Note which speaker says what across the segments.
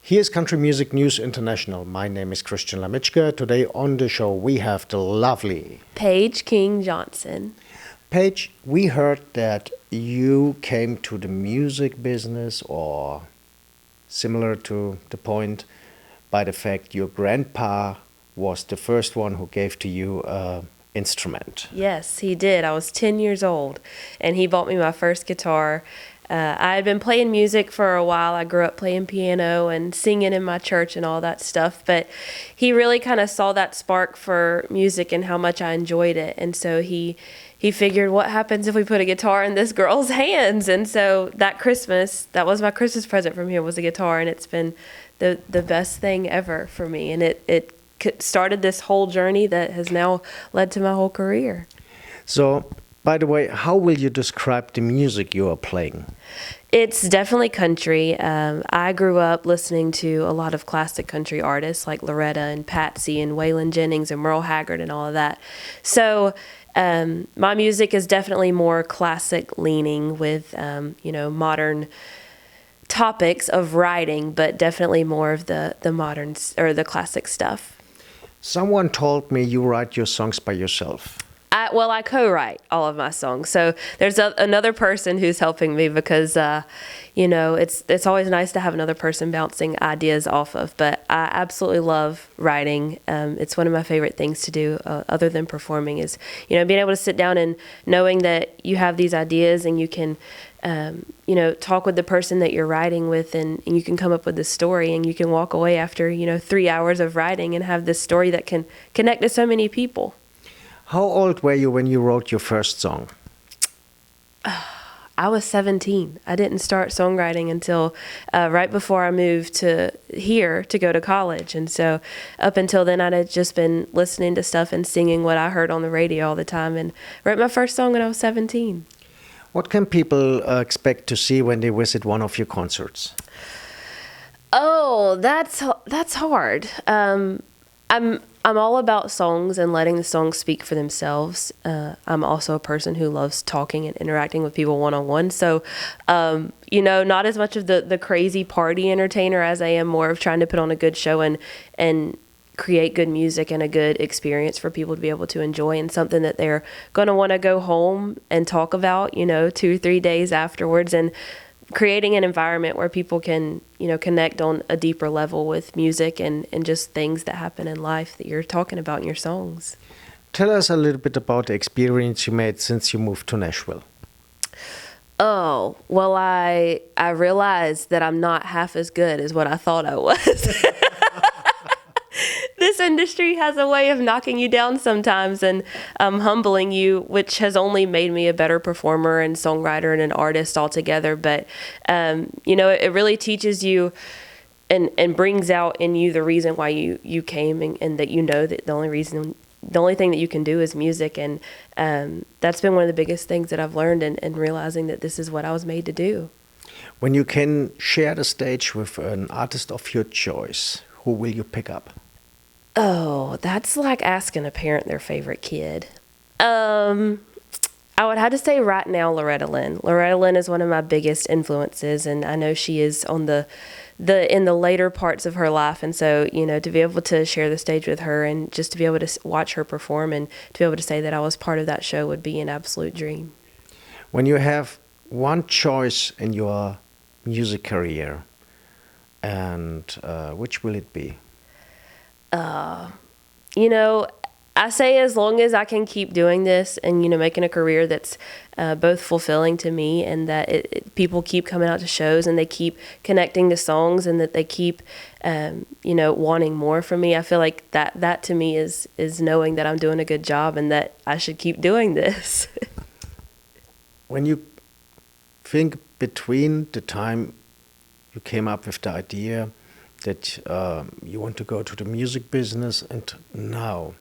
Speaker 1: Here's Country Music News International. My name is Christian Lamitschka. Today on the show we have the lovely
Speaker 2: Paige King Johnson.
Speaker 1: Paige, we heard that you came to the music business, or similar to the point, by the fact your grandpa was the first one who gave to you an instrument.
Speaker 2: Yes, he did. I was 10 years old, and he bought me my first guitar. I had been playing music for a while. I grew up playing piano and singing in my church and all that stuff, but he really kind of saw that spark for music and how much I enjoyed it. And so he figured, what happens if we put a guitar in this girl's hands? And so that Christmas, that was my Christmas present from him, was a guitar, and it's been the best thing ever for me. And it started this whole journey that has now led to my whole career.
Speaker 1: So, by the way, how will you describe the music you are playing?
Speaker 2: It's definitely country. I grew up listening to a lot of classic country artists like Loretta and Patsy and Waylon Jennings and Merle Haggard and all of that. So my music is definitely more classic leaning with, modern topics of writing, but definitely more of the modern or the classic stuff.
Speaker 1: Someone told me you write your songs by yourself.
Speaker 2: I co-write all of my songs. So there's another person who's helping me because, it's always nice to have another person bouncing ideas off of. But I absolutely love writing. It's one of my favorite things to do other than performing is, being able to sit down and knowing that you have these ideas and you can, talk with the person that you're writing with and you can come up with this story and you can walk away after, 3 hours of writing and have this story that can connect to so many people.
Speaker 1: How old were you when you wrote your first song?
Speaker 2: I was 17. I didn't start songwriting until right before I moved to here to go to college. And so up until then, I had just been listening to stuff and singing what I heard on the radio all the time and wrote my first song when I was 17.
Speaker 1: What can people expect to see when they visit one of your concerts?
Speaker 2: Oh, that's hard. I'm all about songs and letting the songs speak for themselves. I'm also a person who loves talking and interacting with people one-on-one. So, not as much of the crazy party entertainer as I am more of trying to put on a good show and create good music and a good experience for people to be able to enjoy and something that they're going to want to go home and talk about, 2 or 3 days afterwards, and creating an environment where people can, connect on a deeper level with music and just things that happen in life that you're talking about in your songs.
Speaker 1: Tell us a little bit about the experience you made since you moved to Nashville.
Speaker 2: Oh, well, I realized that I'm not half as good as what I thought I was. This industry has a way of knocking you down sometimes and humbling you, which has only made me a better performer and songwriter and an artist altogether. But, it really teaches you and brings out in you the reason why you came and that that the only thing that you can do is music. And that's been one of the biggest things that I've learned and realizing that this is what I was made to do.
Speaker 1: When you can share the stage with an artist of your choice, who will you pick up?
Speaker 2: Oh, that's like asking a parent their favorite kid. I would have to say right now Loretta Lynn. Loretta Lynn is one of my biggest influences, and I know she is on in the later parts of her life. And so, to be able to share the stage with her and just to be able to watch her perform and to be able to say that I was part of that show would be an absolute dream.
Speaker 1: When you have one choice in your music career, and which will it be?
Speaker 2: I say as long as I can keep doing this and, making a career that's both fulfilling to me and that people keep coming out to shows and they keep connecting to songs and that they keep, wanting more from me. I feel like that to me is knowing that I'm doing a good job and that I should keep doing this.
Speaker 1: When you think between the time you came up with the idea that you want to go to the music business and now,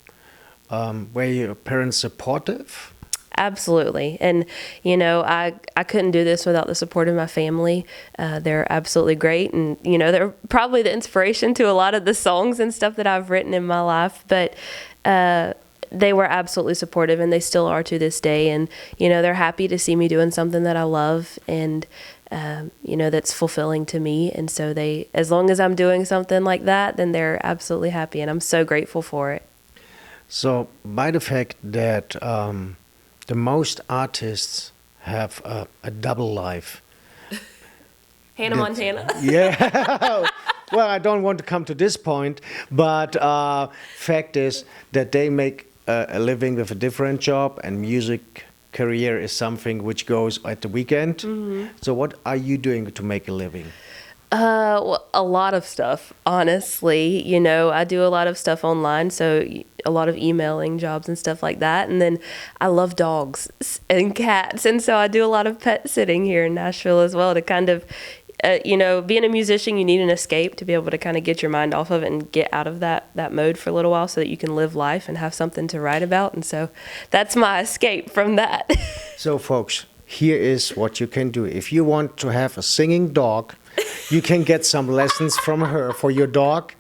Speaker 1: were your parents supportive?
Speaker 2: Absolutely. And, I couldn't do this without the support of my family. They're absolutely great. And, they're probably the inspiration to a lot of the songs and stuff that I've written in my life. But they were absolutely supportive, and they still are to this day. And, they're happy to see me doing something that I love. And that's fulfilling to me. And so as long as I'm doing something like that, then they're absolutely happy. And I'm so grateful for it.
Speaker 1: So, by the fact that the most artists have a double life.
Speaker 2: Hannah Montana.
Speaker 1: Yeah. Well, I don't want to come to this point, but fact is that they make a living with a different job, and music career is something which goes at the weekend. Mm-hmm. So what are you doing to make a living?
Speaker 2: Well, a lot of stuff, honestly. I do a lot of stuff online, so a lot of emailing jobs and stuff like that. And then I love dogs and cats, and so I do a lot of pet sitting here in Nashville as well to kind of, being a musician, you need an escape to be able to kind of get your mind off of it and get out of that mode for a little while so that you can live life and have something to write about. And so that's my escape from that.
Speaker 1: So, folks, here is what you can do. If you want to have a singing dog, you can get some lessons from her for your dog,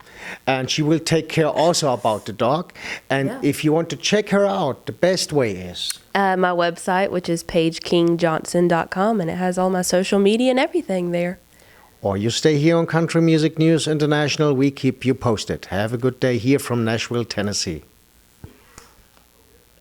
Speaker 1: and she will take care also about the dog. And if you want to check her out, the best way is
Speaker 2: my website, which is paigekingjohnson.com, and it has all my social media and everything there.
Speaker 1: Or you stay here on Country Music News International. We keep you posted. Have a good day here from Nashville, Tennessee.